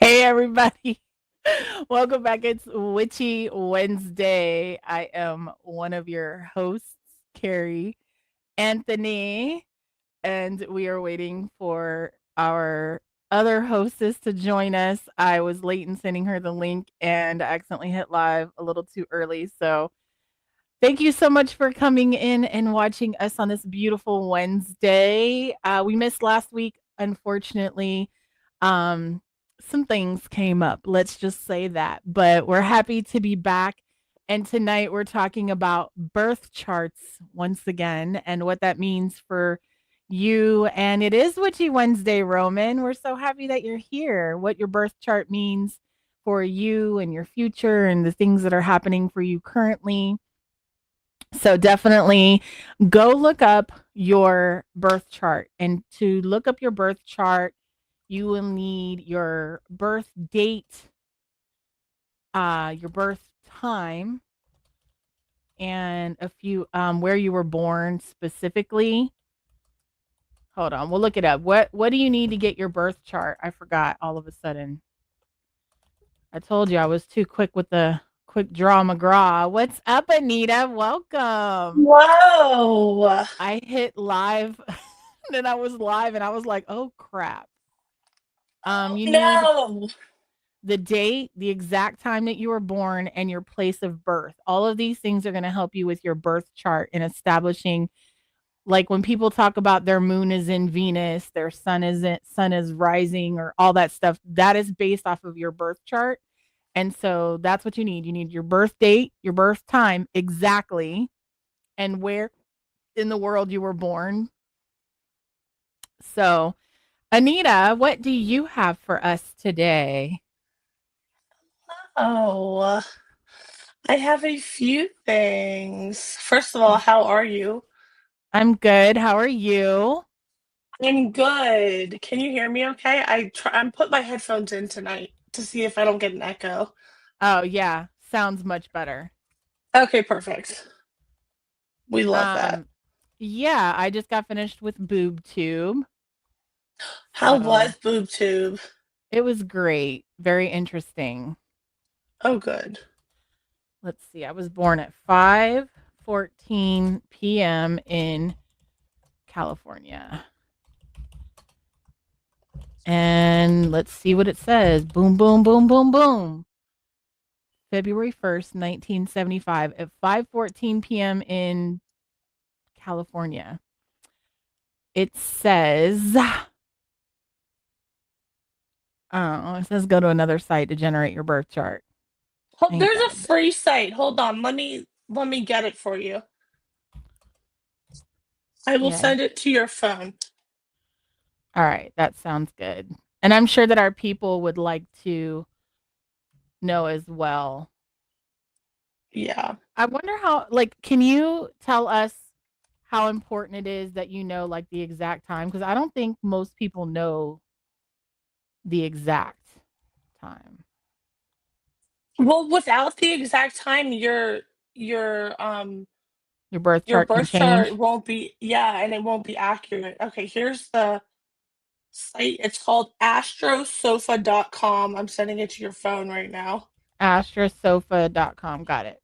Hey, everybody. Welcome back. It's Witchy Wednesday. I am one of your hosts, Carrie Anthony, and we are waiting for our other hostess to join us. I was late in sending her the link and I accidentally hit live a little too early. So, thank you so much for coming in and watching us on this beautiful Wednesday. We missed last week, unfortunately. Um, some things came up, let's just say that. But we're happy to be back. And tonight we're talking about birth charts once again and what that means for you. And it is Witchy Wednesday, Roman. We're so happy that you're here. What your birth chart means for you and your future and the things that are happening for you currently. So definitely go look up your birth chart. And to look up your birth chart, you will need your birth date, your birth time, and a few where you were born specifically. Hold on, we'll look it up. What do you need to get your birth chart? I forgot all of a sudden. I told you I was too quick with the quick draw McGraw. What's up, Anita? Welcome. Whoa. I hit live, then I was live, and I was like, "Oh crap!" Oh, You need no. the date, the exact time that you were born, and your place of birth. All of these things are going to help you with your birth chart in establishing. Like when people talk about their moon is in Venus, their sun is rising, or all that stuff, that is based off of your birth chart. And so that's what you need. You need your birth date, your birth time exactly, and where in the world you were born. So, Anita, what do you have for us today? Oh, I have a few things. First of all, how are you? I'm good. How are you? I'm good. Can you hear me okay? I'm put my headphones in tonight to see if I don't get an echo. Oh, yeah. Sounds much better. Okay, perfect. We love that. Um, yeah, I just got finished with boob tube. How So was boob tube? it was great. Very interesting. Oh, good. Let's see. I was born at 5:14 p.m. in California. And let's see what it says. Boom, boom, boom, boom, boom. February 1st, 1975 at 5:14 p.m. in California. It says, oh, it says go to another site to generate your birth chart. Ain't There's that a a bit? free site. Hold on. Let me get it for you. I will Yeah. send it to your phone. All right. That sounds good. And I'm sure that our people would like to know as well. Yeah. I wonder how, like, can you tell us how important it is that you know, like, the exact time? Because I don't think most people know the exact time. Well, without the exact time, your Your birth your chart can birth chart change. won't be, yeah, and it won't be accurate. Okay, here's the site. It's called astrosofa.com. I'm sending it to your phone right now. Astrosofa.com. Got it.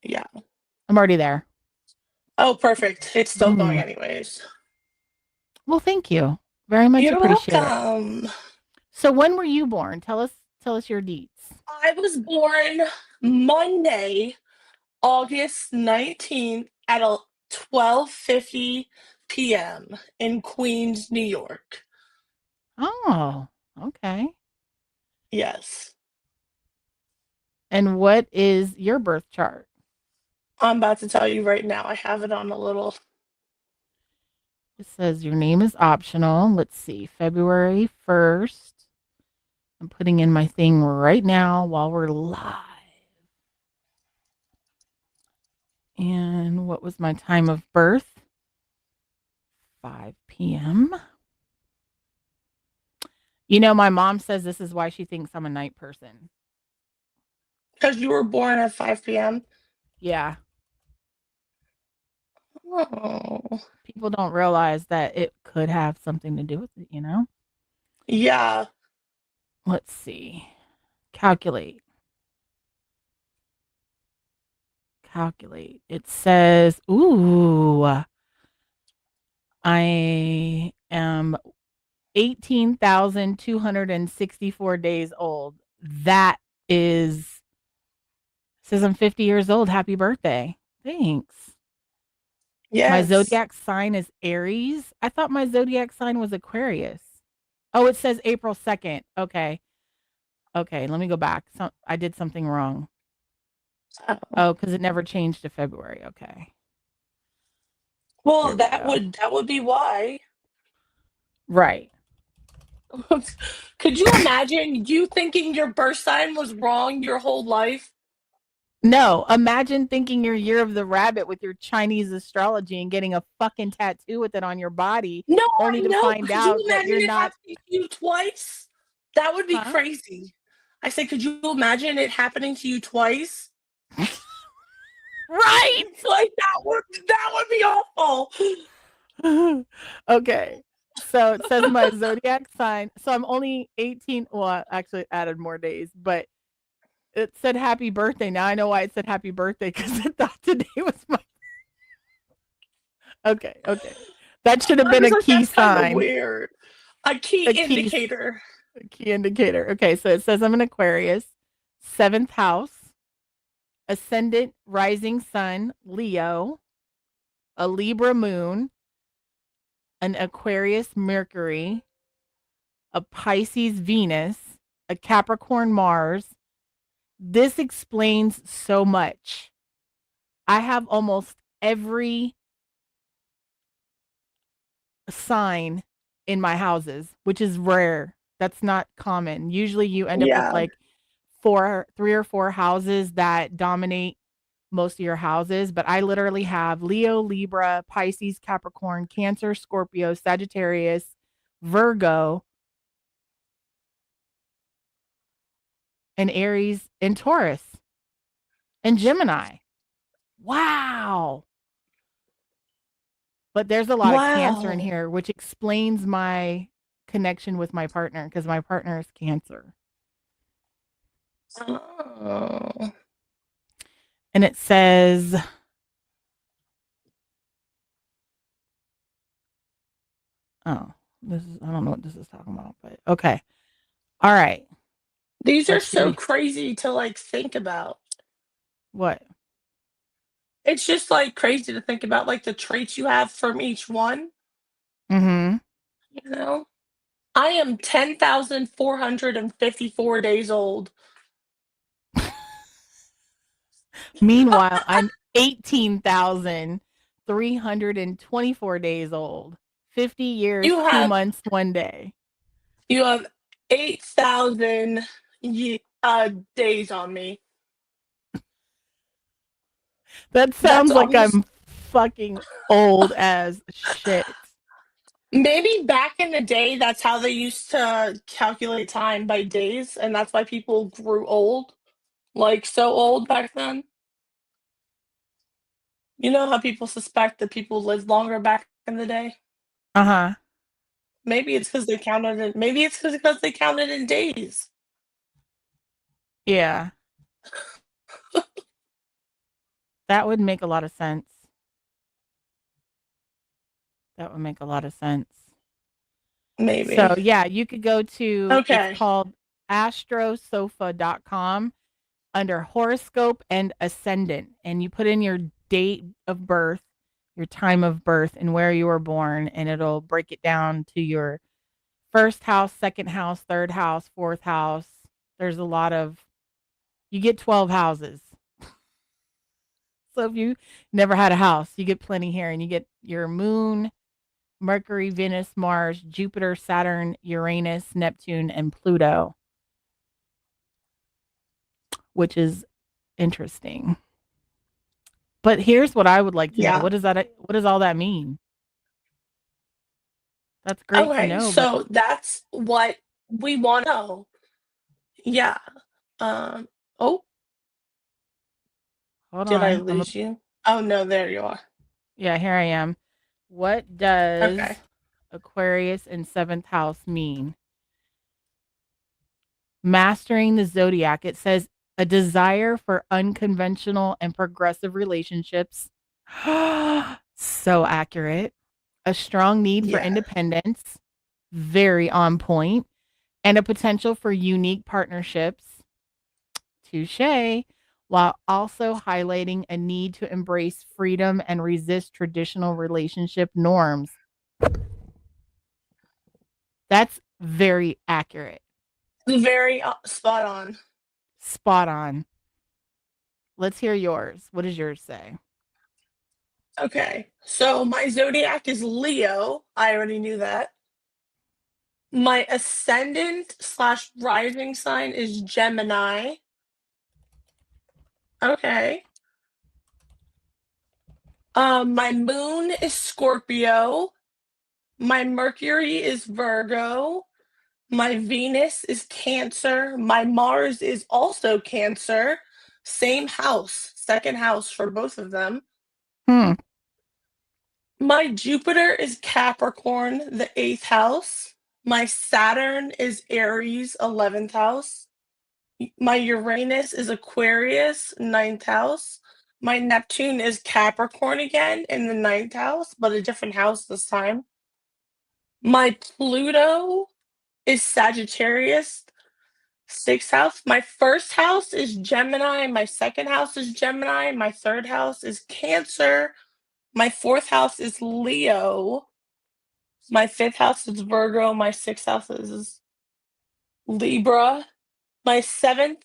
Yeah. I'm already there. Oh, perfect. It's still going Mhm. anyways. Well, thank you. Very much You're appreciate it. welcome. So when were you born? Tell us your deets. I was born Monday, August 19th at 12:50 p.m. in Queens, New York. Oh, okay. Yes. And what is your birth chart? I'm about to tell you right now. I have it on a little. It says your name is optional. Let's see. February 1st. I'm putting in my thing right now while we're live. And what was my time of birth? 5 p.m. You know, my mom says this is why she thinks I'm a night person. Because you were born at 5 p.m.? Yeah. Oh. People don't realize that it could have something to do with it, you know? Yeah. let's see. Calculate. Calculate. It says, ooh, I am 18,264 days old. That is, says I'm 50 years old. Happy birthday. Thanks. My Yes. zodiac sign is Aries. I thought my zodiac sign was Aquarius. Oh, it says April 2nd. Okay. Okay, let me go back. I did something wrong. Oh. Oh, because it never changed to February. Okay. Well, Here we go. that would be why. Right. Could you imagine you thinking your birth sign was wrong your whole life? No, imagine thinking your year of the rabbit with your Chinese astrology and getting a fucking tattoo with it on your body, No, I only to know. find Could you out that imagine you're it not, happening to you twice? That would be huh? crazy. I said, could you imagine it happening to you twice? Right. Like that would be awful. Okay. So it says my zodiac sign. So I'm only 18. Well, I actually added more days, but it said happy birthday. Now I know why it said happy birthday because I thought today was my. Okay. Okay. That should have I been was a like, key that's kind of sign, weird. A key a key, indicator. a key indicator. Okay. So it says I'm an Aquarius, seventh house, ascendant, rising sun, Leo, a Libra moon, an Aquarius Mercury, a Pisces Venus, a Capricorn Mars. This explains so much. I have almost every sign in my houses, which is rare. That's not common. Usually you end up with Yeah. like 3 or 4 houses that dominate most of your houses, but I literally have Leo, Libra, Pisces, Capricorn, Cancer, Scorpio, Sagittarius, Virgo, and Aries and Taurus and Gemini. Wow. But there's a lot of Cancer in Wow. here, which explains my connection with my partner because my partner is Cancer. Oh. And it says, oh, this is, I don't know what this is talking about, but okay. All right. These are Let's so see. crazy to like think about. What? It's just like crazy to think about like the traits you have from each one, Mm you know? I am 10,454 days old. hmm. Meanwhile, I'm 18,324 days old, 50 years, You 2 have months, 1 day. you have 8,000 days on me. That That's sounds like almost I'm fucking old as shit. maybe back in the day that's how they used to calculate time by days and that's why people grew old, like so old back then. You know how people suspect that people lived longer back in the day? Uh-huh. Maybe it's because they counted in maybe it's because they counted in days. Yeah. That would make a lot of sense. That would make a lot of sense. So, Maybe. yeah, you could go to, it's Okay. called astrosofa.com under horoscope and ascendant, and you put in your date of birth, your time of birth, and where you were born, and it'll break it down to your first house, second house, third house, fourth house. There's a lot of, you get 12 houses. So if you never had a house, you get plenty here, and you get your moon, Mercury, Venus, Mars, Jupiter, Saturn, Uranus, Neptune, and Pluto, which is interesting. But here's what I would like to know. Yeah. What does all that mean? That's great to Okay, know, but so that's what we want to know. Yeah. Um, oh, hold did I on. lose you? Oh no, there you are. Yeah, here I am. What does Okay. Aquarius in 7th house mean? Mastering the zodiac, it says a desire for unconventional and progressive relationships. So accurate. A strong need for Yeah. independence, very on point, and a potential for unique partnerships. Touche. While also highlighting a need to embrace freedom and resist traditional relationship norms. That's very accurate. Very spot on. Spot on. Let's hear yours. What does yours say? Okay. So my zodiac is Leo. I already knew that. My ascendant slash rising sign is Gemini. Okay. My moon is Scorpio. My Mercury is Virgo. My Venus is Cancer. My Mars is also Cancer. Same house, second house for both of them. Hmm. My Jupiter is Capricorn, the eighth house. My Saturn is Aries, 11th house. My Uranus is Aquarius, ninth house. My Neptune is Capricorn again in the ninth house, but a different house this time. My Pluto is Sagittarius, sixth house. My first house is Gemini. My second house is Gemini. My third house is Cancer. My fourth house is Leo. My fifth house is Virgo. My sixth house is Libra. My seventh,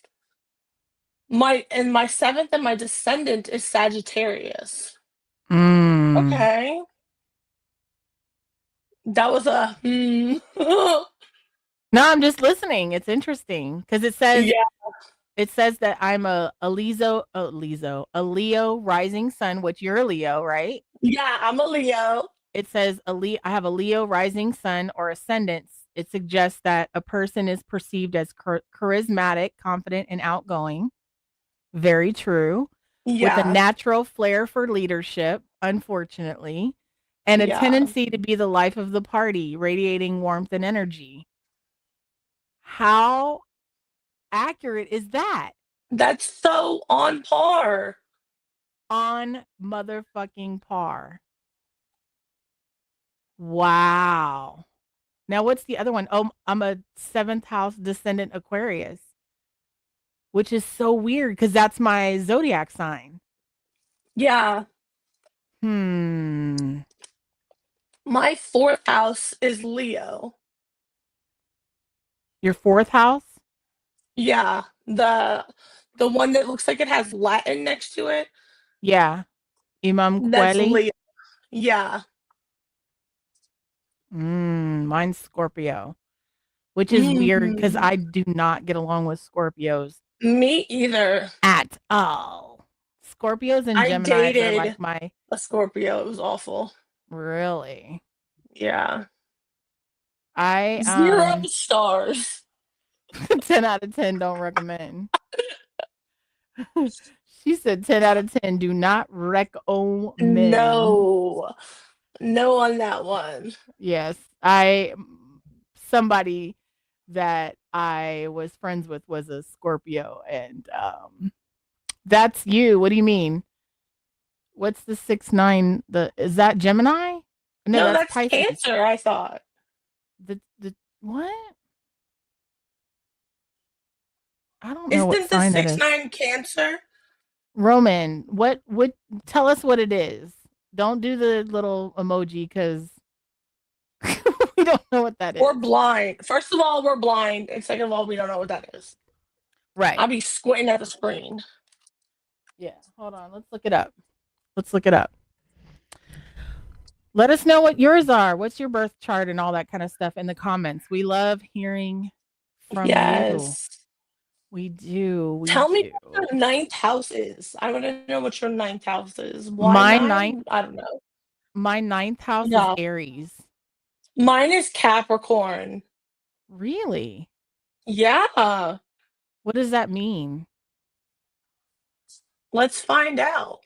my seventh and my descendant is Sagittarius. Mm. Okay. That was a No, I'm just listening. It's interesting because yeah, it says that I'm a Leo rising sun, which you're a Leo, right? yeah, I'm a Leo. It says I have a Leo rising sun or ascendant. It suggests that a person is perceived as charismatic, confident, and outgoing. Very true. With a Yeah, natural flair for leadership, unfortunately, and a yeah. tendency to be the life of the party, radiating warmth and energy. How accurate is that? That's so on par. On motherfucking par. Wow. Now, what's the other one? Oh, I'm a seventh house descendant Aquarius, which is so weird because that's my zodiac sign. Yeah. Hmm. My fourth house is Leo. Your fourth house? Yeah, the one that looks like it has Latin next to it, Yeah. Imam that's Kweli. Leo. Yeah. Mine's Scorpio, which is weird because Mhm. I do not get along with Scorpios Me either. at all. Scorpios and I Geminis are like dated my a Scorpio, it was awful. really. Yeah. I 0 stars. 10 out of 10 don't recommend. She said 10 out of 10 do not recommend. No. No on that one. Yes, I somebody that I was friends with was a Scorpio and that's you. What do you mean? What's the 6-9? The is that Gemini? No, No, that's that's Pisces. Cancer, I thought. The what? I don't know what Isn't the sign that six is. nine Cancer? Roman, what tell us what it is. Don't do the little emoji cuz we don't know what that We're is. blind. First of all, we're blind, and second of all, we don't know what that is. Right. I'll be squinting at the screen. Yeah. Hold on. Let's look it up. Let's look it up. Let us know what yours are. What's your birth chart and all that kind of stuff in the comments. We love hearing from you. Yes. We do. We Tell me do. what your ninth house is. I want to know what your ninth house is. Why My ninth nine? I don't know. my ninth house is Yeah. Aries. Mine is Capricorn. Really? Yeah. What does that mean? Let's find out.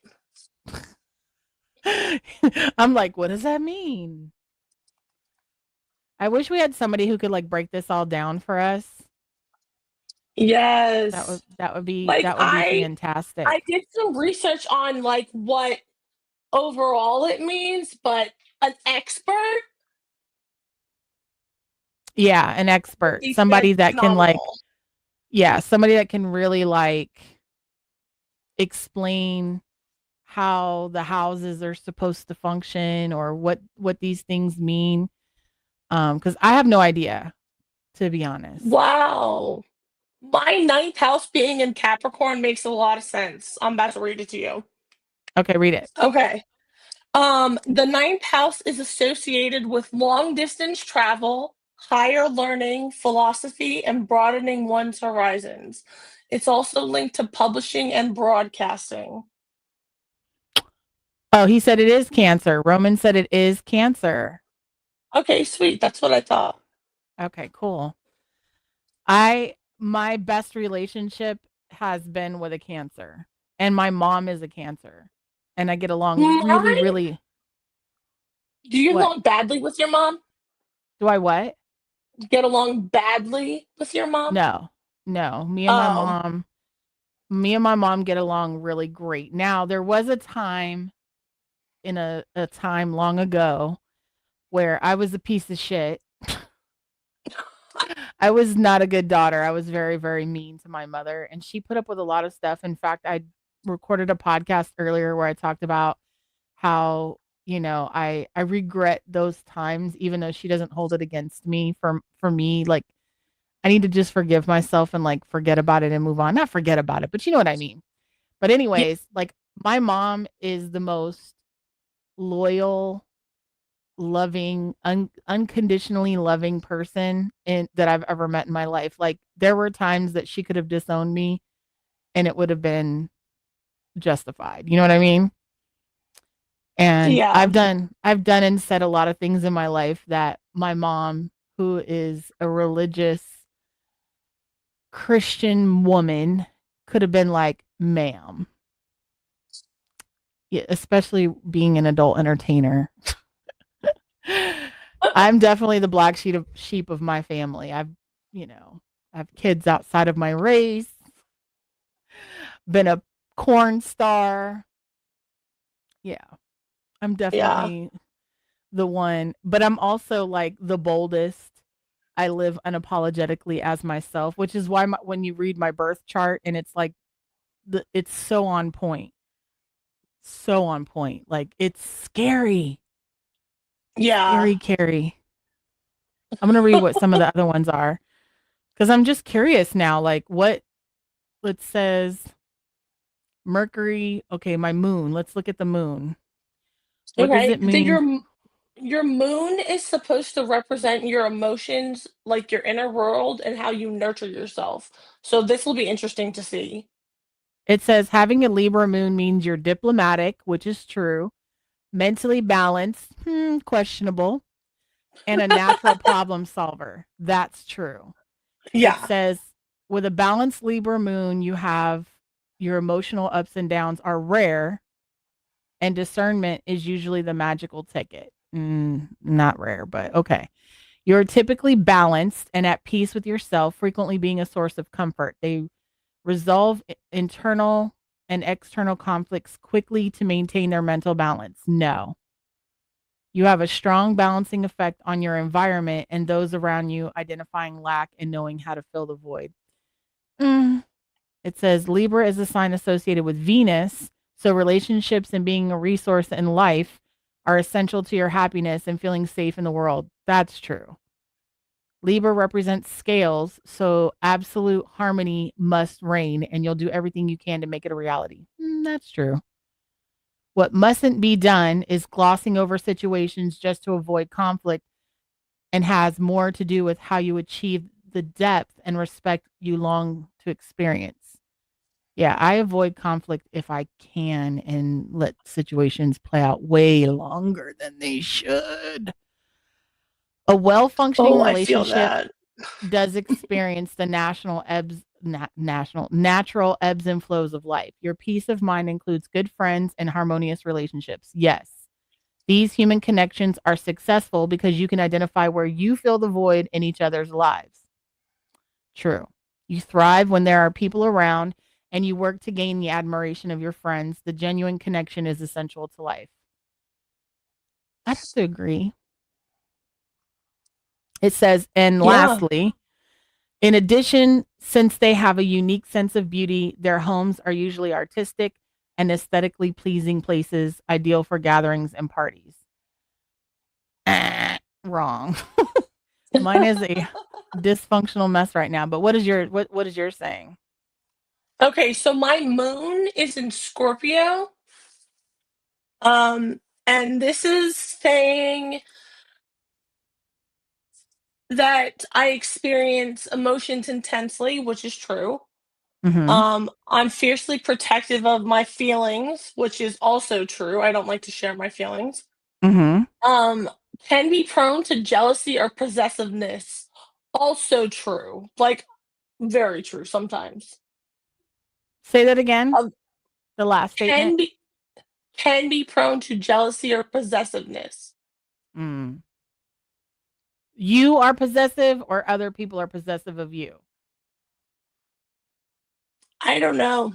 I'm like, what does that mean? I wish we had somebody who could like break this all down for us. Yes. Like that would be fantastic. I did some research on like what overall it means, but an expert Yeah, an would expert, be somebody that can like phenomenal. yeah, somebody that can really like explain how the houses are supposed to function or what these things mean. Cuz I have no idea, to be honest. Wow. My ninth house being in Capricorn makes a lot of sense. I'm about to read it to you. Okay, read it. Okay. The ninth house is associated with long distance travel, higher learning, philosophy, and broadening one's horizons. It's also linked to publishing and broadcasting. Oh, he said it is Cancer. Roman said it is Cancer. Okay, sweet. That's what I thought. Okay, cool. I my best relationship has been with a Cancer, and my mom is a Cancer, and I get along really, Mine? really Do you get what? along badly with your mom? Do I what? Get along badly with your mom? No. No. Oh, Me and my mom get along really great. Now, there was a time in a time long ago where I was a piece of shit. I was not a good daughter. I was very, very mean to my mother, and she put up with a lot of stuff. In fact, I recorded a podcast earlier where I talked about how, I regret those times even though she doesn't hold it against me for me, like, I need to just forgive myself and, like, forget about it and move on. Not forget about it, but you know what I mean. But yeah, anyways, like, my mom is the most loyal, loving, unconditionally loving person that I've ever met in my life. Like, there were times that she could have disowned me and it would have been justified. You know what I mean? And yeah, I've done and said a lot of things in my life that my mom, who is a religious Christian woman, could have been like, "Ma'am." Yeah, especially being an adult entertainer. I'm definitely the black sheep of my family. You know, I have kids outside of my race, been a corn star. Yeah, I'm yeah. definitely the one, but I'm also like the boldest. I live unapologetically as myself, which is why when you read my birth chart and it's like it's so on point. So on point. Like, it's scary. Yeah. Scary, Carrie. I'm gonna read what some of the other ones are because I'm just curious now. Like, what it says Mercury. Okay, my moon. Let's look at the moon. What does Okay. it mean? Your moon is supposed to represent your emotions, like your inner world and how you nurture yourself. So this will be interesting to see. It says having a Libra moon means you're diplomatic, which is true, mentally balanced, questionable, and a natural problem solver. That's true. It Yeah. says with a balanced Libra moon, you have your emotional ups and downs are rare, and discernment is usually the magical ticket. Not rare, but okay. You're typically balanced and at peace with yourself, frequently being a source of comfort. They resolve internal and external conflicts quickly to maintain their mental balance. No. You have a strong balancing effect on your environment and those around you, identifying lack and knowing how to fill the void. Mm. It says Libra is a sign associated with Venus, so relationships and being a resource in life are essential to your happiness and feeling safe in the world. That's true. Libra represents scales, so absolute harmony must reign, and you'll do everything you can to make it a reality. That's true. What mustn't be done is glossing over situations just to avoid conflict and has more to do with how you achieve the depth and respect you long to experience. Yeah, I avoid conflict if I can and let situations play out way longer than they should. A well functioning Oh, I feel relationship that. does experience the natural ebbs and flows of life. Your peace of mind includes good friends and harmonious relationships. Yes. These human connections are successful because you can identify where you fill the void in each other's lives. True. You thrive when there are people around and you work to gain the admiration of your friends. The genuine connection is essential to life. I'd have to agree. It says, and Yeah. lastly, in addition, since they have a unique sense of beauty, their homes are usually artistic and aesthetically pleasing places, ideal for gatherings and parties. Wrong. Mine is a dysfunctional mess right now. But what is yours saying? Okay, so my moon is in Scorpio. Um, and this is saying that I experience emotions intensely, which is true. Mm-hmm. I'm fiercely protective of my feelings, which is also true. I don't like to share my feelings. Mm-hmm. Um, can be prone to jealousy or possessiveness. Also true. Like very true sometimes. Say that again. Um, The last can statement. be can be prone to jealousy or possessiveness. Mm. You are possessive, or other people are possessive of you. I don't know.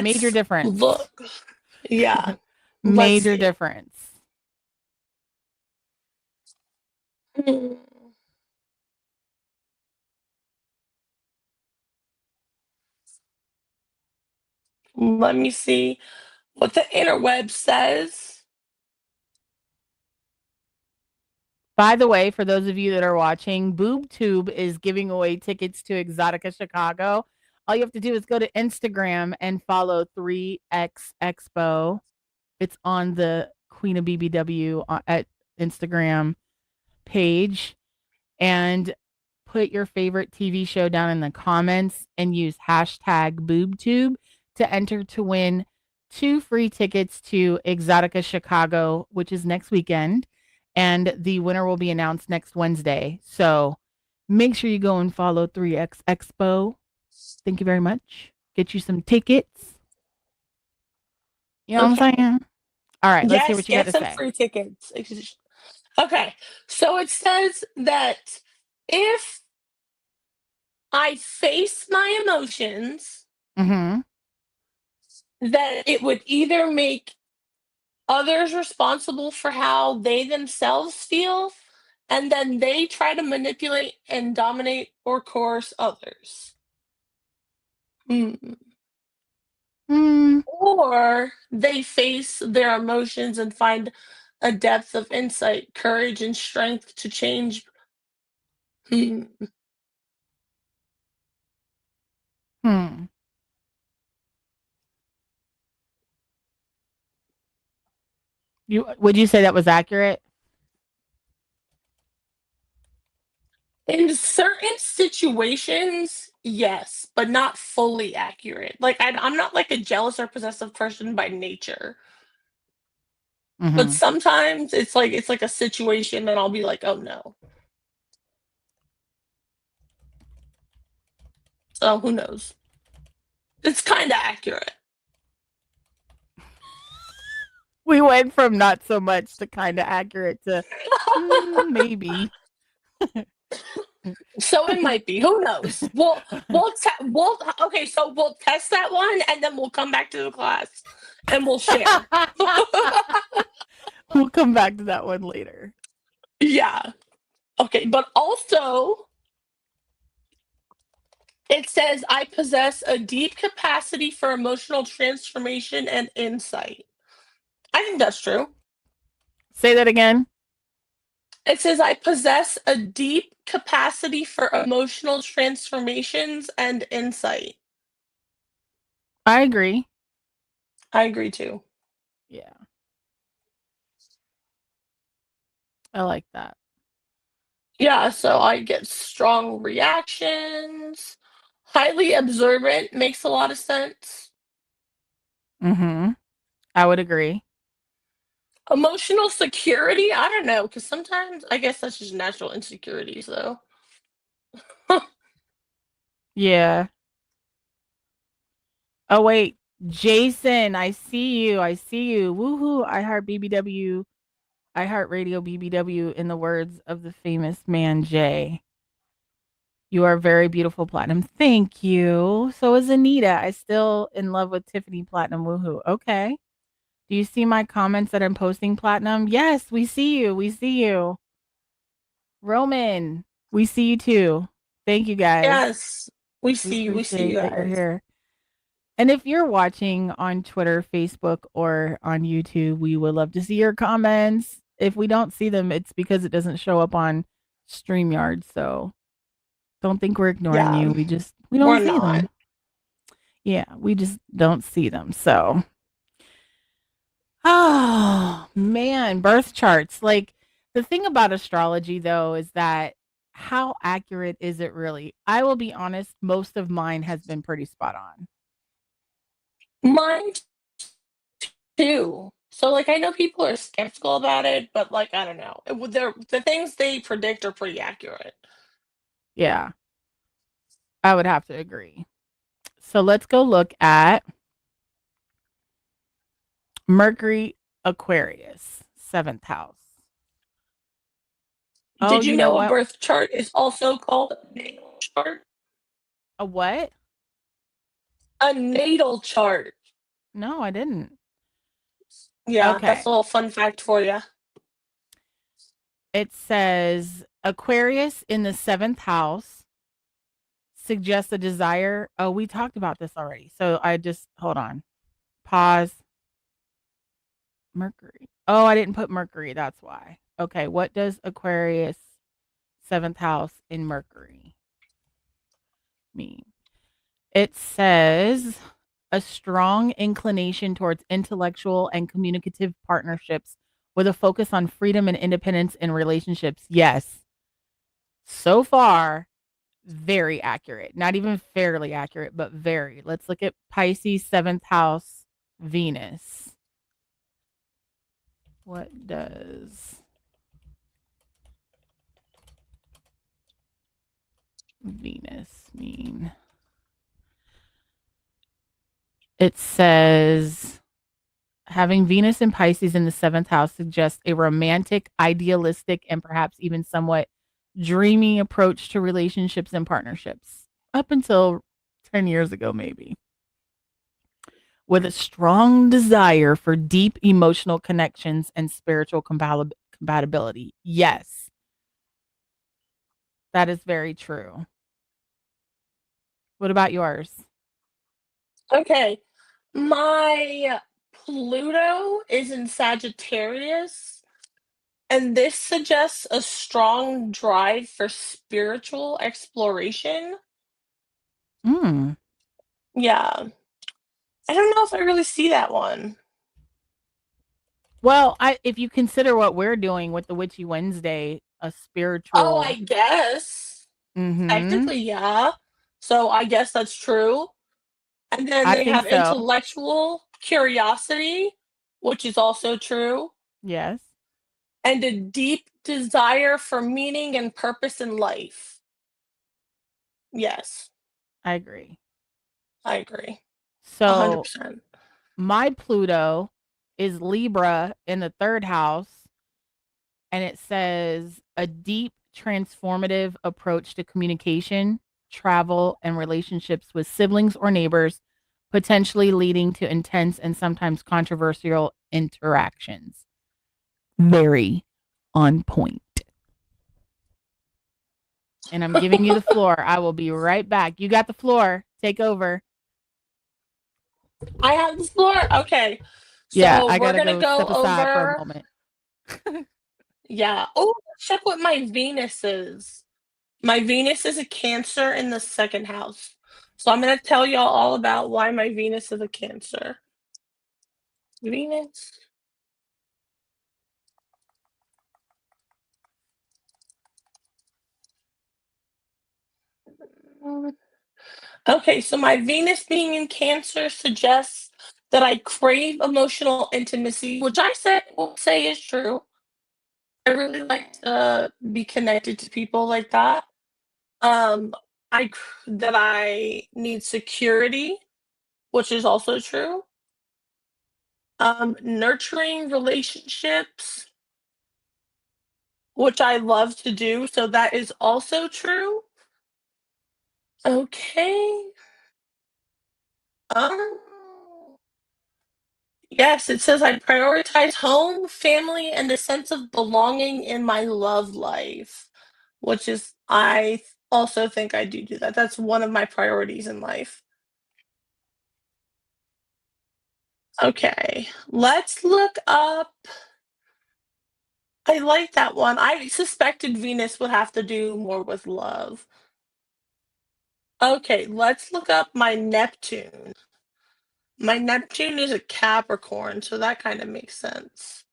Major Let's difference. look. Yeah. Let's Major see. difference. Hmm. Let me see what the interweb says. By the way, for those of you that are watching, BoobTube is giving away tickets to Exotica Chicago. All you have to do is go to Instagram and follow 3X Expo. It's on the Queen of BBW at Instagram page, and put your favorite TV show down in the comments and use hashtag BoobTube to enter to win 2 free tickets to Exotica Chicago, which is next weekend. And the winner will be announced next Wednesday. So make sure you go and follow 3X Expo. Thank you very much. Get you some tickets. You know what I'm Okay. saying? All right, let's hear Yes, what you got get to some say. free tickets. Okay. So it says that if I face my emotions, Mm-hmm. that it would either make others responsible for how they themselves feel, and then they try to manipulate and dominate or coerce others. Hmm. Mm, Or they face their emotions and find a depth of insight, courage, and strength to change. Hmm. hmm. You would you say that was accurate? In certain situations, yes, but not fully accurate. Like I'm not like a jealous or possessive person by nature, but Mm-hmm. sometimes it's like a situation, and I'll be like, oh no. So who knows? It's kind of accurate. We went from not so much to kind of accurate to maybe. So it might be. Who knows? We'll okay. So we'll test that one, and then we'll come back to the class, and we'll share. We'll come back to that one later. Yeah. Okay. But also, it says I possess a deep capacity for emotional transformation and insight. I think that's true. Say that again. It says I possess a deep capacity for emotional transformations and insight. I agree. I agree too. Yeah, I like that. Yeah, so I get strong reactions. Highly observant makes a lot of sense. Mm-hmm. I would agree. Emotional security, I don't know, because sometimes I guess that's just natural insecurities, though. Yeah. Oh wait, Jason, I see you. I see you. Woohoo! I heart BBW. I heart radio BBW. In the words of the famous man Jay. You are very beautiful, Platinum. Thank you. So is Anita. I still in love with Tiffany Platinum. Woohoo. Okay. Do you see my comments that I'm posting, Platinum? Yes, we see you. We see you. Roman, we see you too. Thank you guys. Yes, We we see you appreciate that you're guys. here. And if you're watching on Twitter, Facebook, or on YouTube, we would love to see your comments. If we don't see them, it's because it doesn't show up on StreamYard. So don't think we're ignoring Yeah, you. We don't we're see not. them. Yeah, we just don't see them. So, oh man, birth charts. Like the thing about astrology though is that how accurate is it really? I will be honest, most of mine has been pretty spot on. Mine too. So, like, I know people are skeptical about it, but like, I don't know. The things they predict are pretty accurate. Yeah, I would have to agree. So let's go look at Mercury Aquarius, seventh house. Oh, Did you you know know a what? birth chart is also called a natal chart? A what? A natal chart. No, I didn't. Yeah, that's Okay. a little fun fact for you. It says Aquarius in the seventh house suggests a desire. Oh, we talked about this already. So I just, hold on. Pause. Mercury. Oh, I didn't put Mercury. That's why. Okay. What does Aquarius seventh house in Mercury mean? It says a strong inclination towards intellectual and communicative partnerships with a focus on freedom and independence in relationships. Yes. So far, very accurate. Not even fairly accurate, but very. Let's look at Pisces seventh house Venus. What does Venus mean? It says having Venus and Pisces in the seventh house suggests a romantic, idealistic, and perhaps even somewhat dreamy approach to relationships and partnerships up until 10 years ago, maybe. With a strong desire for deep emotional connections and spiritual compatibility. Yes, that is very true. What about yours? Okay. My Pluto is in Sagittarius, and this suggests a strong drive for spiritual exploration. Mm. Yeah. I don't know if I really see that one. Well, if you consider what we're doing with the Witchy Wednesday, a Oh, I spiritual. guess. Mm-hmm. Technically, yeah. So I guess that's true. And then I they think have so. intellectual curiosity, which is also true, Yes, and a deep desire for meaning and purpose in life. Yes, I agree. I agree. So 100%. my Pluto is Libra in the third house, and it says a deep transformative approach to communication, travel, and relationships with siblings or neighbors, potentially leading to intense and sometimes controversial interactions. Very on point. And I'm giving you the floor. I will be right back. You got the floor. Take over. I have the floor. Okay. Yeah, So I we're gotta going to go go step aside for a over, moment. yeah. Oh, check what my Venus is. My Venus is a Cancer in the second house. So I'm going to tell y'all all about why my Venus is a Cancer. Venus. Okay, so my Venus being in Cancer suggests that I crave emotional intimacy, which will say is true. I really like to be connected to people like that. Um, that I need security, which is also true. Nurturing relationships, which I love to do, so that is also true. Okay. Oh. Yes, it says I prioritize home, family, and a sense of belonging in my love life, which is, I also think I do that. That's one of my priorities in life. Okay, let's look up. I like that one. I suspected Venus would have to do more with love. Okay, let's look up my Neptune. My Neptune is a Capricorn, so that kind of makes sense.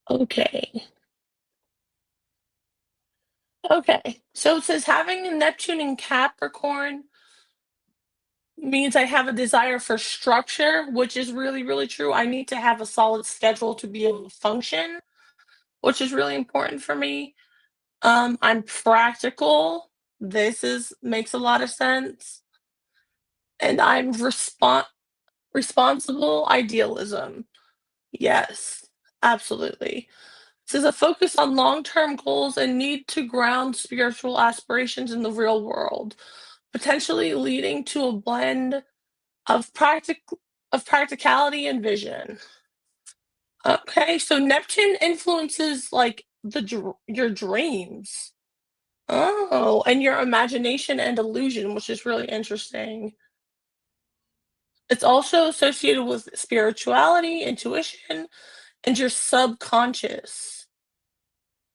Okay. Okay. So it says having a Neptune in Capricorn means I have a desire for structure, which is really, really true. I need to have a solid schedule to be able to function, which is really important for me. I'm practical. This is makes a lot of sense. And I'm responsible idealism. Yes, absolutely. This is a focus on long-term goals and need to ground spiritual aspirations in the real world, potentially leading to a blend of practicality and vision. Okay, so Neptune influences like your dreams. Oh, and your imagination and illusion, which is really interesting. It's also associated with spirituality, intuition, and your subconscious.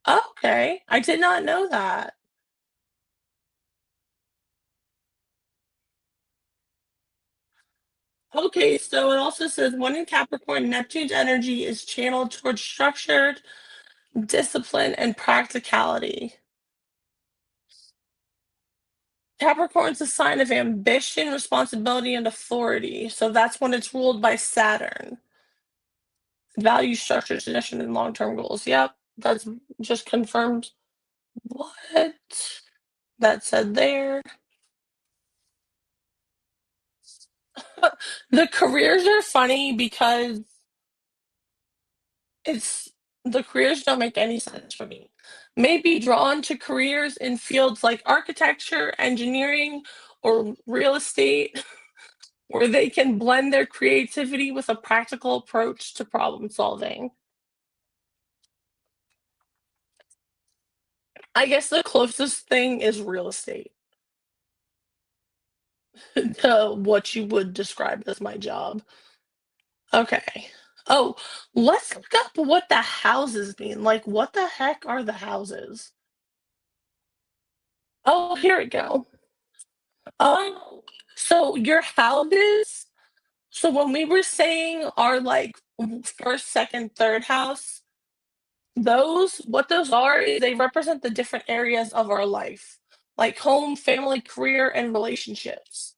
Okay, I did not know that. Okay, so it also says when in Capricorn, Neptune's energy is channeled towards structured discipline and practicality. Capricorn's a sign of ambition, responsibility, and authority. So that's when it's ruled by Saturn. Value structure, tradition, and long term goals. Yep, that's just confirmed what that said there. The careers are funny because it's the careers don't make any sense for me. May be drawn to careers in fields like architecture, engineering, or real estate, where they can blend their creativity with a practical approach to problem solving. I guess the closest thing is real estate to what you would describe as my job. Okay. Oh, let's look up what the houses mean. Like, what the heck are the houses? Oh, here we go. Oh, so your houses. So when we were saying our like first, second, third house, those what those are is they represent the different areas of our life, like home, family, career, and relationships.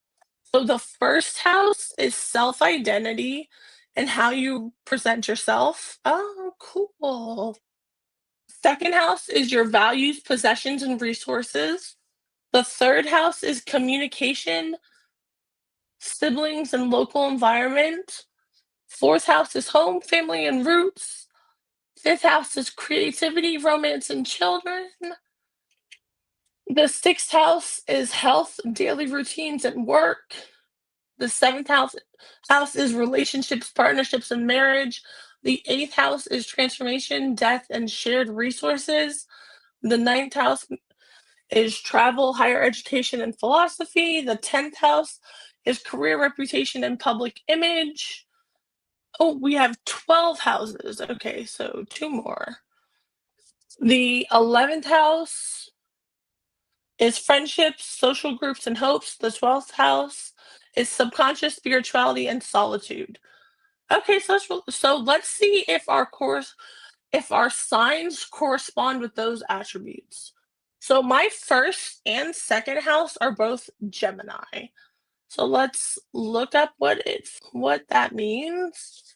So the first house is self-identity and how you present yourself. Oh, cool. Second house is your values, possessions, and resources. The third house is communication, siblings, and local environment. Fourth house is home, family, and roots. Fifth house is creativity, romance, and children. The sixth house is health, daily routines, and work. The seventh house is relationships, partnerships, and marriage. The eighth house is transformation, death, and shared resources. The ninth house is travel, higher education, and philosophy. The 10th house is career, reputation, and public image. Oh, we have 12 houses. Okay, so two more. The 11th house is friendships, social groups, and hopes. The 12th house is subconscious spirituality and solitude. Okay, so let's see if our signs correspond with those attributes. So my first and second house are both Gemini. So let's look up what that means.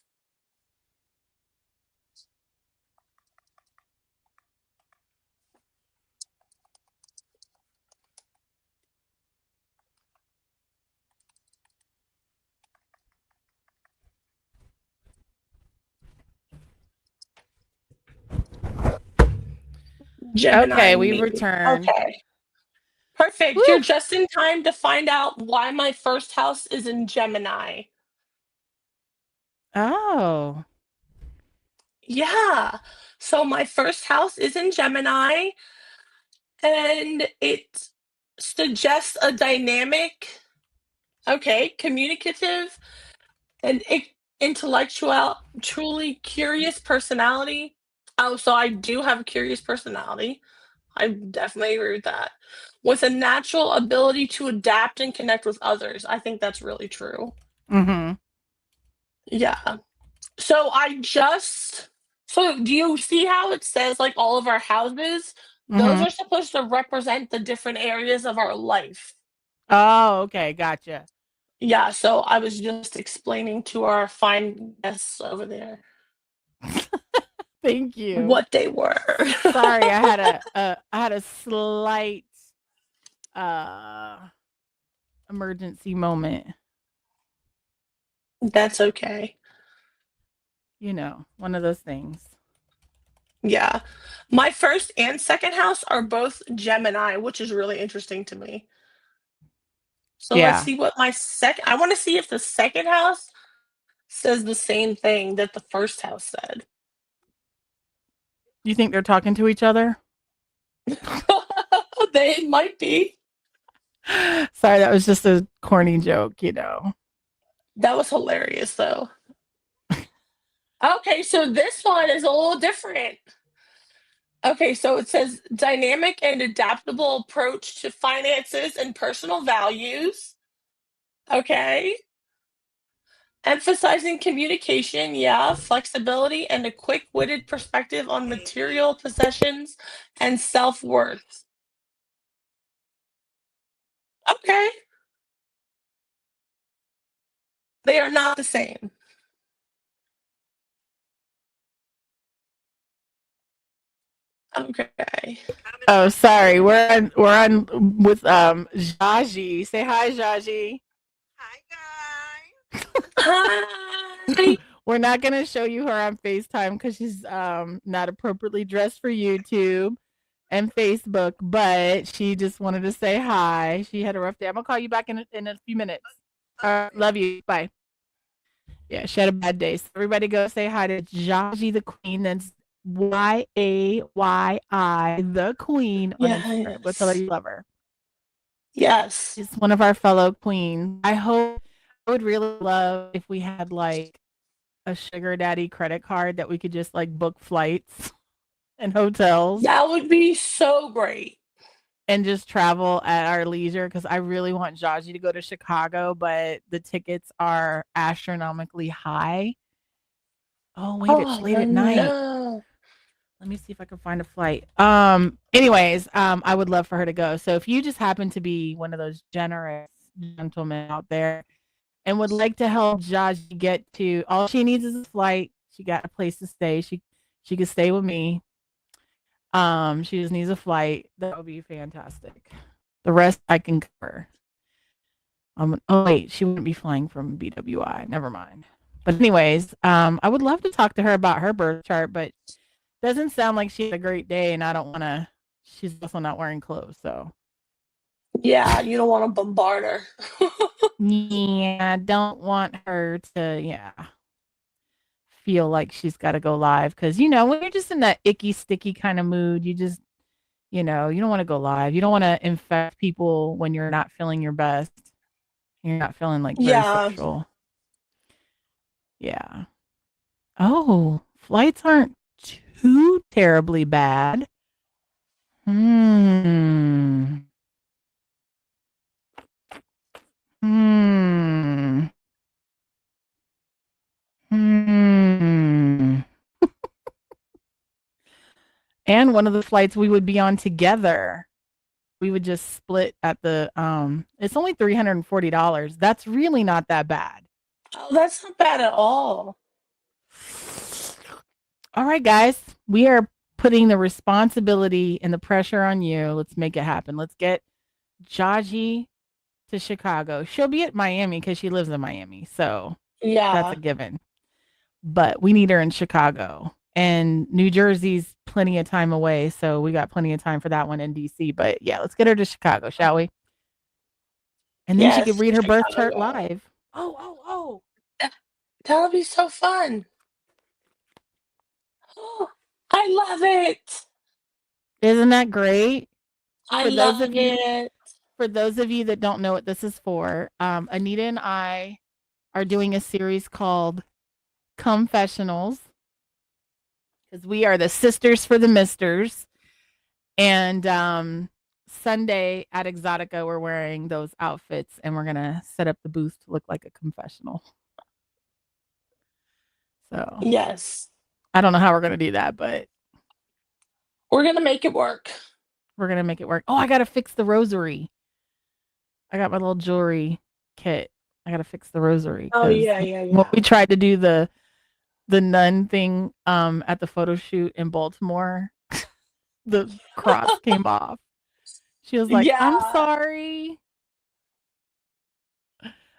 Gemini Okay, we've me. returned. Okay. Perfect. You're Woo! just in time to find out why my first house is in Gemini. Oh. Yeah. So my first house is in Gemini, and it suggests a dynamic, okay, communicative, and intellectual, truly curious personality. Oh, so I do have a curious personality. I definitely agree with that. With a natural ability to adapt and connect with others. I think that's really true. Mhm. Yeah. So do you see how it says like all of our houses? Those Mhm. are supposed to represent the different areas of our life. Oh, okay, gotcha. Yeah, so I was just explaining to our fine guests over there Thank you. what they were. Sorry, I had a slight uh emergency moment. That's okay. One of those things. Yeah. My first and second house are both Gemini, which is really interesting to me. So let's Yeah. see what I want to see if the second house says the same thing that the first house said. You think they're talking to each other? They might be. Sorry, that was just a corny joke. That was hilarious though. Okay, so this one is a little different. Okay, so it says dynamic and adaptable approach to finances and personal values. Okay. Emphasizing communication, yeah, flexibility, and a quick witted perspective on material possessions and self worth. Okay. They are not the same. Okay. Oh, sorry. We're on with Jaji. Say hi, Jaji. Hi. We're not gonna show you her on FaceTime because she's not appropriately dressed for YouTube and Facebook, but she just wanted to say hi. She had a rough day. I'm gonna call you back in a few minutes. Love you. Bye. Yeah, she had a bad day. So everybody go say hi to Jaji the Queen. That's YAYI the Queen on Instagram. Go tell her Yes. you love her. Yes. She's one of our fellow queens. I would really love if we had like a sugar daddy credit card that we could just like book flights and hotels That would be so great. and just travel at our leisure because I really want Jaji to go to Chicago, but the tickets are astronomically high. Oh, wait, it's late Oh at night. no. Let me see if I can find a flight. Anyways, I would love for her to go. So if you just happen to be one of those generous gentlemen out there and would like to help Jaji get to all she needs is a flight. She got a place to stay. She could stay with me. She just needs a flight. That would be fantastic. The rest I can cover. Oh wait, she wouldn't be flying from BWI. Never mind. But anyways, I would love to talk to her about her birth chart, but doesn't sound like she had a great day, and I don't want to. She's also not wearing clothes, so Yeah, you don't want to bombard her. yeah, don't want her to feel like she's got to go live because when you're just in that icky sticky kind of mood, you just you don't want to go live. You don't want to infect people when you're not feeling your best. You're not feeling like very Yeah. social. Yeah. Oh, flights aren't too terribly bad. Hmm. Hmm. Hmm. And one of the flights we would be on together. We would just split at the it's only $340. That's really not that bad. Oh, that's not bad at all. All right, guys. We are putting the responsibility and the pressure on you. Let's make it happen. Let's get Jaji to Chicago. She'll be at Miami because she lives in Miami. So that's a Yeah. given. But we need her in Chicago. and New Jersey's plenty of time away, so we got plenty of time for that one in DC. But yeah, let's get her to Chicago, shall we? And then she could Yes, read her birth chart Chicago. live. Oh. That- That'll be so fun. I love it. Isn't that great? I For those love of you it. that don't know what this is for, Anita and I are doing a series called Confessionals because we are the sisters for the misters. And Sunday at Exotica, we're wearing those outfits and we're going to set up the booth to look like a confessional. So Yes. I don't know how we're going to do that, but We're gonna make it work. we're going to make it work. Oh, I got to fix the rosary. I got my little jewelry kit. I got to fix the rosary Oh because yeah, yeah, when yeah. we tried to do the nun thing at the photo shoot in Baltimore, the cross came off. She was like, "I'm Yeah. sorry."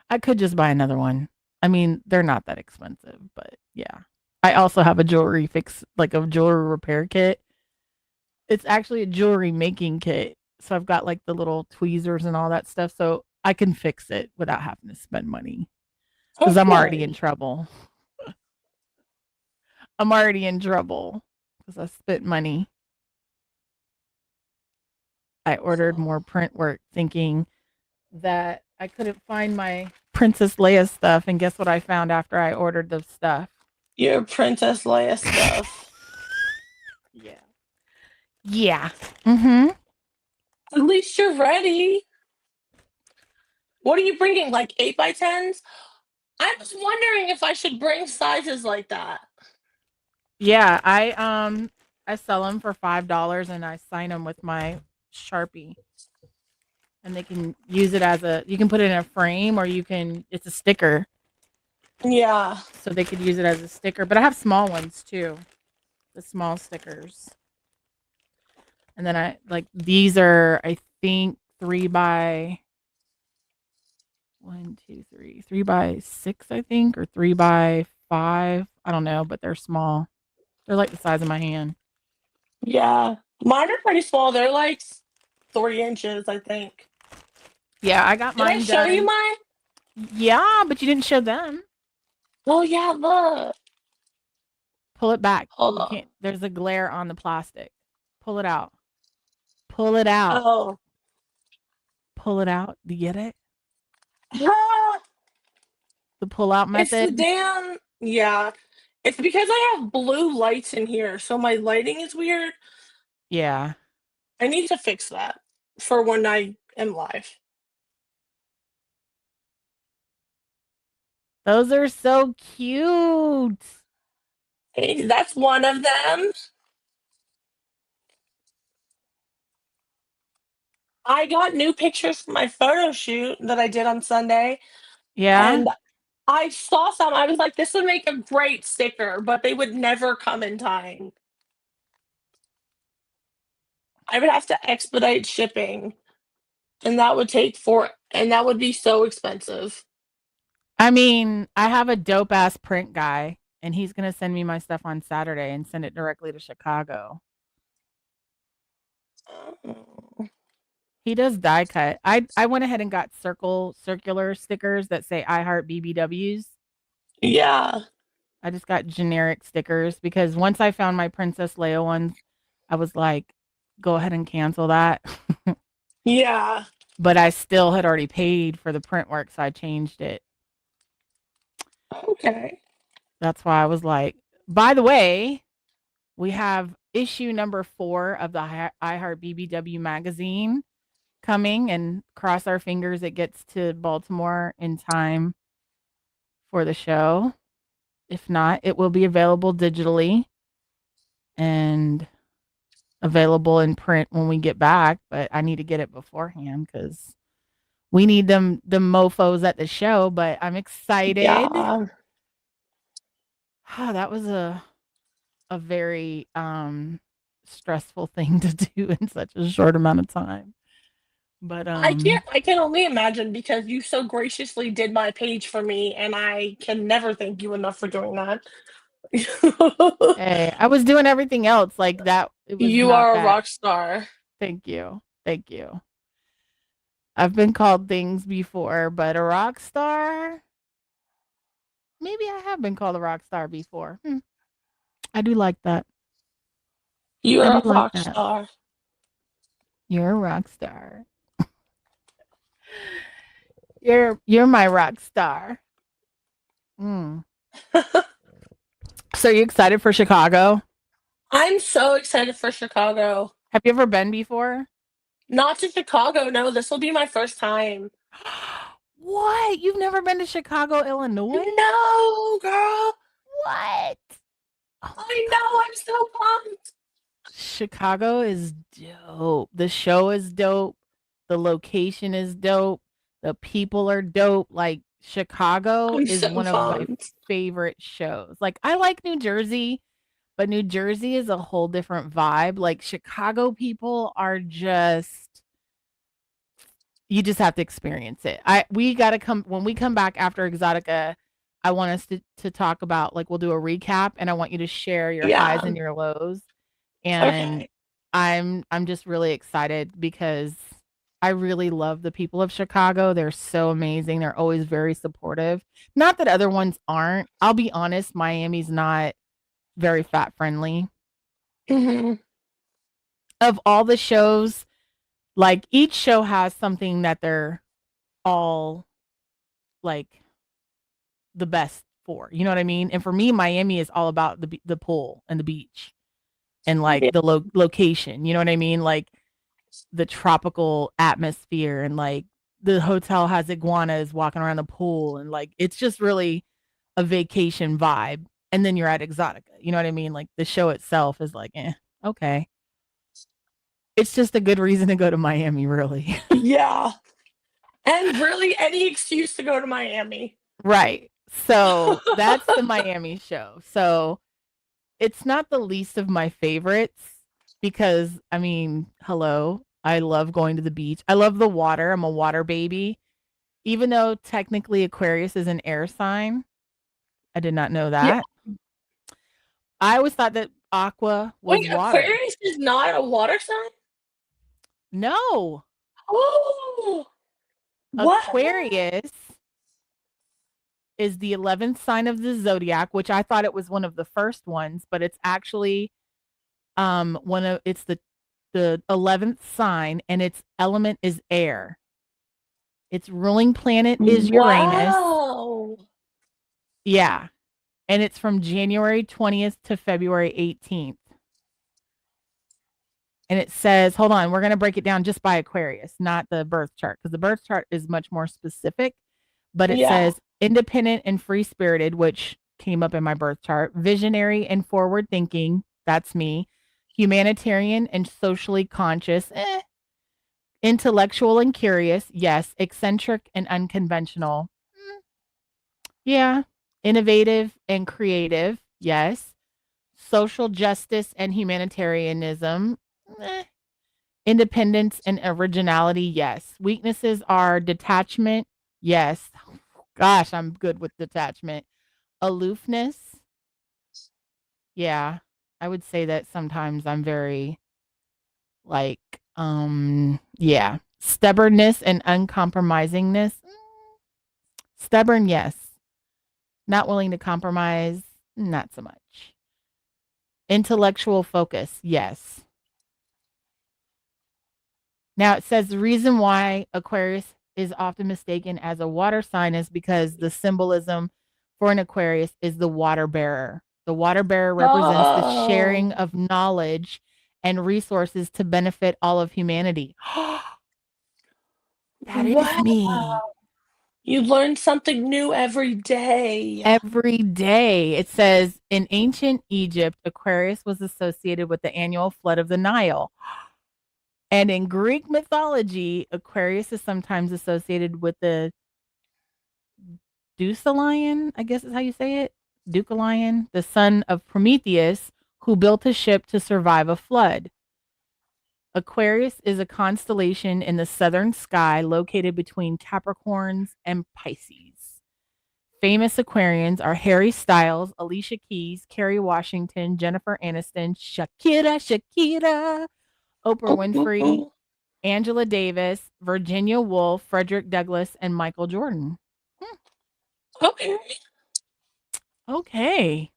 I could just buy another one. I mean, they're not that expensive, but yeah. I also have a jewelry fix, like a jewelry repair kit. It's actually a jewelry making kit. So I've got like the little tweezers and all that stuff. So I can fix it without having to spend money Oh because I'm already in good. trouble. I'm already in trouble because I spent money. I ordered So more print work thinking that I couldn't find my Princess Leia stuff. And guess what I found after I ordered the stuff? your Princess Leia stuff. Yeah. Yeah. Mhm. At least you're ready. What are you bringing? Like 8x10s? I was wondering if I should bring sizes like that. Yeah, I sell them for $5 and I sign them with my Sharpie. And they can use it as a you can put it in a frame or you can it's a sticker. Yeah. So they could use it as a sticker, but I have small ones too. The small stickers. And then I like these are I think 3 by 1, 2, 3, 3 by 6 I think or 3 by 5. I don't know, but they're small. They're like the size of my hand. Yeah. Mine are pretty small. They're like 3 inches, I think. Yeah, I got Did I mine show you done. mine? Yeah, but you didn't show them. Oh yeah, look. Pull it back. Hold You on. can't. There's a glare on the plastic. Pull it out. Pull it out. Oh. Pull it out. Do you get it? Ah, The pull out it's the method. damn yeah. It's because I have blue lights in here, so my lighting is weird. Yeah. I need to fix that for when I am live. Those are so cute. Hey, that's one of them. I got new pictures for my photo shoot that I did on Sunday, Yeah. and I saw some. I was like, this would make a great sticker, but they would never come in time. I would have to expedite shipping, and that would be so expensive. I mean, I have a dope ass print guy, and he's gonna send me my stuff on Saturday and send it directly to Chicago. Oh. He does die cut. I went ahead and got circular stickers that say I heart BBWs. Yeah, I just got generic stickers because once I found my Princess Leia ones, I was like, go ahead and cancel that. yeah. But I still had already paid for the print work, so I changed it. Okay. That's why I was like, by the way, we have issue number 4 of the I Heart BBW magazine coming, and cross our fingers it gets to Baltimore in time for the show. If not, it will be available digitally and available in print when we get back, but I need to get it beforehand because we need the mofos at the show, but I'm excited. Yeah. Oh, that was a very stressful thing to do in such a short amount of time. But I can only imagine because you so graciously did my page for me, and I can never thank you enough for doing that. Hey, I was doing everything else like that. It was You not are a that. rock star. Thank you. Thank you. I've been called things before, but a rock star? Maybe I have been called a rock star before. I do like that. You I are do a like rock that. star. You're a rock star. You're my rock star. Mm. So you excited for Chicago? I'm so excited for Chicago. Have you ever been before? Not to Chicago, no, this will be my first time. What? You've never been to Chicago, Illinois? No, girl. What? Oh my I know, god. I'm so pumped. Chicago is dope. The show is dope. The location is dope. The people are dope. Like Chicago I'm is so one of my pumped. favorite shows. Like I like New Jersey, but New Jersey is a whole different vibe. Like Chicago people are just you just have to experience it. I we got to come when we come back after Exotica. I want us to talk about like we'll do a recap and I want you to share your highs Yeah. and your lows and Okay. I'm just really excited because I really love the people of Chicago. They're so amazing. They're always very supportive. Not that other ones aren't. I'll be honest, Miami's not very fat friendly. Hmm. Of all the shows, like each show has something that they're all like the best for. You know what I mean? And for me, Miami is all about the pool and the beach and like Yeah. the location. You know what I mean? Like the tropical atmosphere and like the hotel has iguanas walking around the pool and like it's just really a vacation vibe. And then you're at Exotica. You know what I mean? Like the show itself is like, okay. It's just a good reason to go to Miami, really. Yeah. And really, any excuse to go to Miami. Right. So that's the Miami show. So it's not the least of my favorites because I mean, hello, I love going to the beach. I love the water. I'm a water baby. Even though technically Aquarius is an air sign, I did not know Yeah. that. I always thought that aqua Wait, was water. Aquarius is not a water sign? No, Oh, what? Aquarius is the 11th sign of the zodiac, which I thought it was one of the first ones, but it's actually one of it's the 11th sign and its element is air. Its ruling planet is Uranus. Wow. Yeah, and it's from January 20th to February 18th. And it says, hold on, we're going to break it down just by Aquarius, not the birth chart, because the birth chart is much more specific. But it Yeah. says independent and free spirited, which came up in my birth chart, visionary and forward thinking, that's me, humanitarian and socially conscious, intellectual and curious, yes, eccentric and unconventional, yeah, innovative and creative, yes, social justice and humanitarianism, eh, independence and originality, yes. Weaknesses are detachment, yes. Gosh, I'm good with detachment. Aloofness, yeah. I would say that sometimes I'm very like, yeah. Stubbornness and uncompromisingness. Stubborn, yes. Not willing to compromise, not so much. Intellectual focus, yes. Now it says the reason why Aquarius is often mistaken as a water sign is because the symbolism for an Aquarius is the water bearer. The water bearer represents the sharing Oh, of knowledge and resources to benefit all of humanity. That is wow. me. You learn something new every day. Every day. It says in ancient Egypt, Aquarius was associated with the annual flood of the Nile. And in Greek mythology, Aquarius is sometimes associated with the Deucalion, I guess is how you say it. Deucalion, the son of Prometheus, who built a ship to survive a flood. Aquarius is a constellation in the southern sky located between Capricorns and Pisces. Famous Aquarians are Harry Styles, Alicia Keys, Kerry Washington, Jennifer Aniston, Shakira, Oprah Winfrey, Ooh, Angela Davis, Virginia Woolf, Frederick Douglass, and Michael Jordan. Hmm, okay. okay.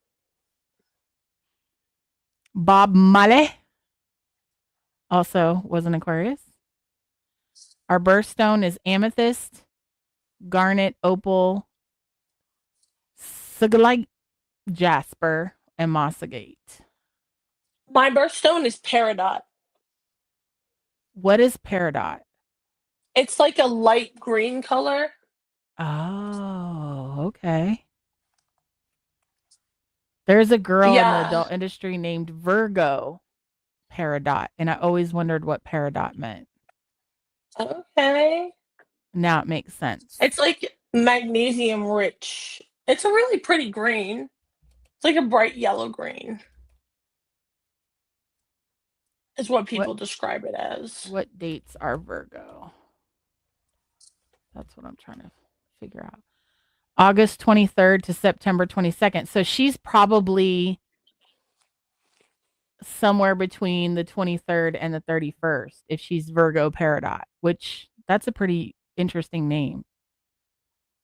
Bob Marley also was an Aquarius. Our birthstone is amethyst, garnet, opal, sugilite, jasper, and mossagate. My birthstone is peridot. What is peridot? It's like a light green color. Oh, okay. There's a girl in the Yeah. adult industry named Virgo Peridot, and I always wondered what peridot meant. Okay. Now it makes sense. It's like magnesium rich. It's a really pretty green. It's like a bright yellow green, is what What people describe it as. what dates are Virgo? That's what I'm trying to figure out. August 23rd to September 22nd. So she's probably somewhere between the 23rd and the 31st if she's Virgo Peridot, which that's a pretty interesting name.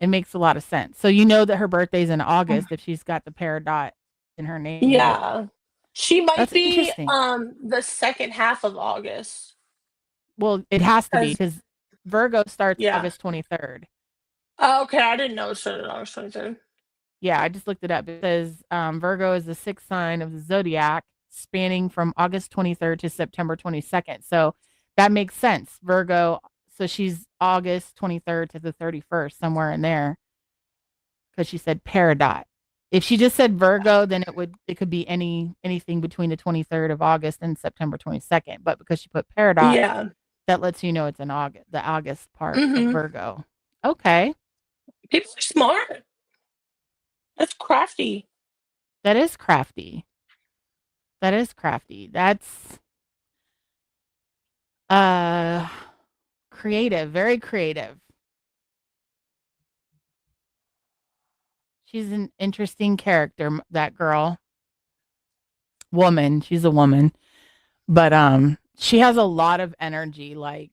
It makes a lot of sense. So you know that her birthday's in August if she's got the Peridot in her name. Yeah. She might That's be interesting. the second half of August. Well, it has to be As because Virgo starts yeah. August 23rd. Oh, okay, I didn't know it started August 23rd. Yeah, I just looked it up. It says Virgo is the sixth sign of the zodiac, spanning from August 23rd to September 22nd. So that makes sense. Virgo, so she's August 23rd to the 31st, somewhere in there, because she said peridot. If she just said Virgo, then it could be anything between the 23rd of August and September 22nd. But because she put peridot, Yeah. that lets you know it's in August, the August part of Mhm. Virgo. Okay, People are smart. That's crafty. that is crafty. That is crafty. That's uh creative, very creative. She's an interesting character, that girl. Woman, she's a woman. But she has a lot of energy. Like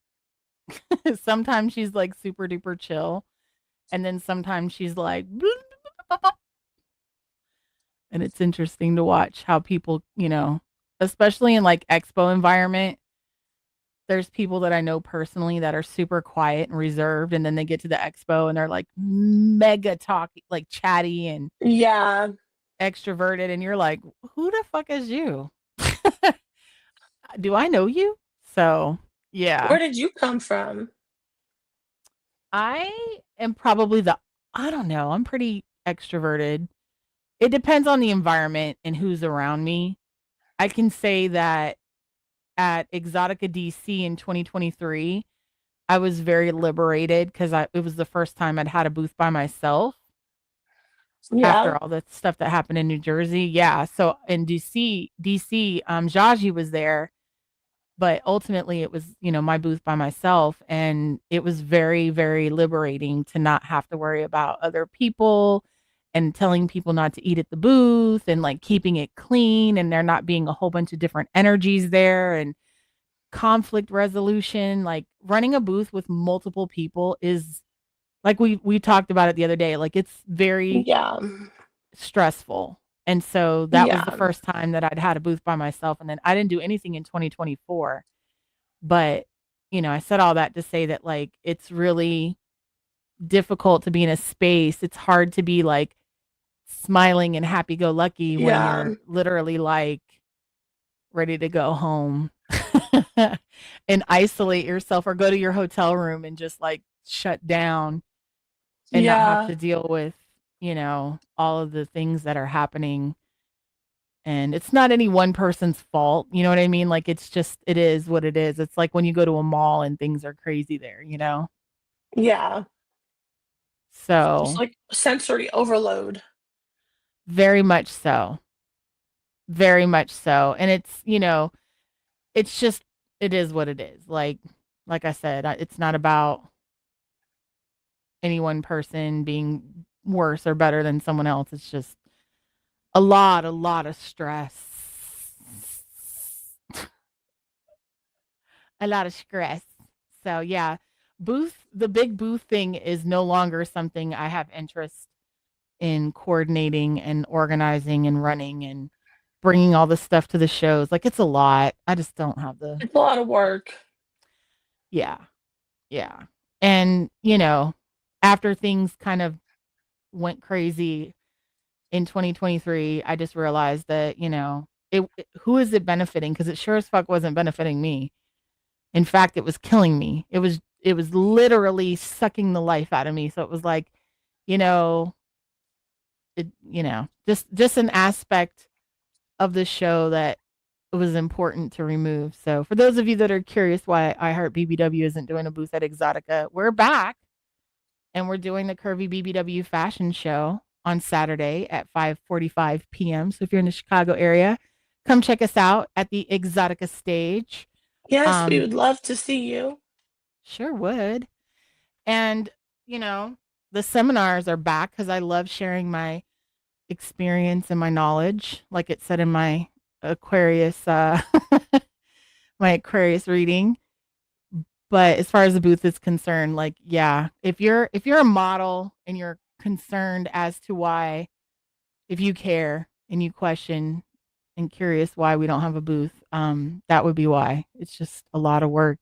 sometimes she's like super duper chill, and then sometimes she's like and it's interesting to watch how people, especially in like expo environment, there's people that I know personally that are super quiet and reserved, and then they get to the expo and they're like mega talky, like chatty and Yeah. extroverted, and you're like, who the fuck is you? Do I know you? So yeah, Where did you come from? I am probably I don't know, I'm pretty extroverted. It depends on the environment and who's around me. I can say that at Exotica DC in 2023, I was very liberated because it was the first time I'd had a booth by myself Yeah. after all the stuff that happened in New Jersey. Yeah, so in DC, Jaji was there, but ultimately it was, my booth by myself, and it was very, very liberating to not have to worry about other people and telling people not to eat at the booth and like keeping it clean and there not being a whole bunch of different energies there and conflict resolution. Like running a booth with multiple people is like we talked about it the other day, like it's very Yeah. stressful. And so that was the Yeah. first time that I'd had a booth by myself, and then I didn't do anything in 2024. But, I said all that to say that like it's really difficult to be in a space. It's hard to be like smiling and happy go lucky when Yeah. you're literally like ready to go home and isolate yourself or go to your hotel room and just like shut down and not have Yeah. to deal with, all of the things that are happening. And it's not any one person's fault. You know what I mean? Like it's just, it is what it is. It's like when you go to a mall and things are crazy there. Yeah. It's So like sensory overload. very much so. Very much so. And it's, it's just, it is what it is. Like I said, it's not about any one person being worse or better than someone else. It's just a lot of stress. A lot of stress. So yeah, the big booth thing is no longer something I have interest in coordinating and organizing and running and bringing all this stuff to the shows. Like it's a lot. I just don't have the It's a lot of work. yeah, yeah. And, after things kind of went crazy in 2023, I just realized that, who is it benefiting? Because it sure as fuck wasn't benefiting me. In fact, it was killing me. It was literally sucking the life out of me. So it was like, you know, just an aspect of the show that it was important to remove. So for those of you that are curious why I Heart BBW isn't doing a booth at Exotica, we're back and we're doing the Curvy BBW fashion show on Saturday at 5:45 p.m. So if you're in the Chicago area, come check us out at the Exotica stage. Yes, we Um, would love to see you. sure would. And, you know, the seminars are back because I love sharing my experience and my knowledge, like it said in my Aquarius, my Aquarius reading. But as far as the booth is concerned, like, yeah, if you're a model and you're concerned as to why, if you care and you question and curious why we don't have a booth, that would be why. It's just a lot of work.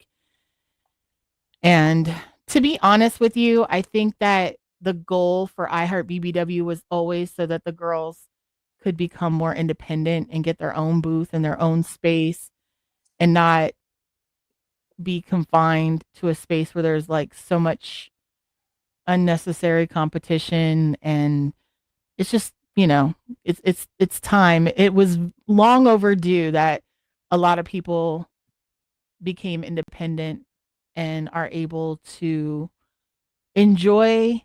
And to be honest with you, I think that the goal for iHeart BBW was always so that the girls could become more independent and get their own booth and their own space and not be confined to a space where there's like so much unnecessary competition, and it's just, it's time. It was long overdue that a lot of people became independent and are able to enjoy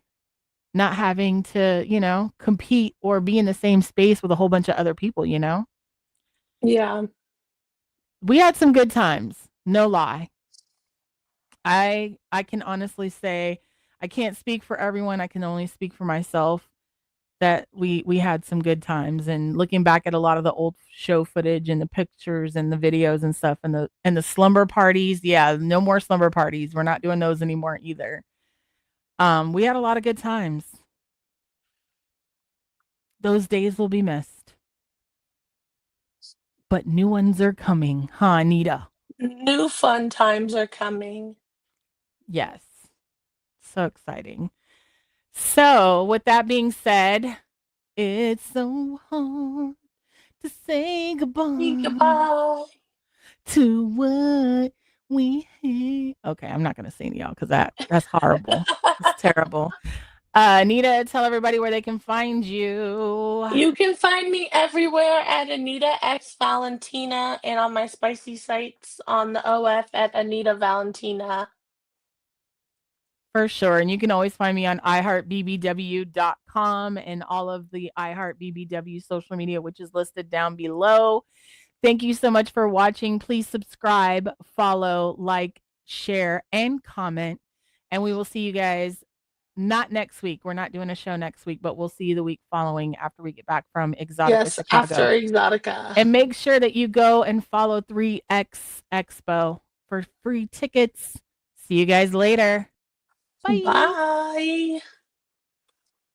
not having to, compete or be in the same space with a whole bunch of other people. Yeah. We had some good times, no lie. I can honestly say I can't speak for everyone. I can only speak for myself that we had some good times, and looking back at a lot of the old show footage and the pictures and the videos and stuff and the slumber parties. Yeah, no more slumber parties. We're not doing those anymore either. We had a lot of good times. Those days will be missed, but new ones are coming, huh, Anita? New fun times are coming. Yes. So exciting. So, with that being said, it's so hard to say goodbye Goodbye. to what we had. Okay, I'm not gonna sing to y'all because that's horrible. It's terrible. Anita, tell everybody where they can find you. You can find me everywhere at Anita X Valentina and on my spicy sites on the OF at Anita Valentina. For sure. And you can always find me on iHeartBBW.com and all of the iHeartBBW social media, which is listed down below. Thank you so much for watching. Please subscribe, follow, like, share, and comment. And we will see you guys not next week. We're not doing a show next week, but we'll see you the week following after we get back from Exotica Yes, after Chicago. Exotica. And make sure that you go and follow 3X Expo for free tickets. See you guys later. Bye. Bye.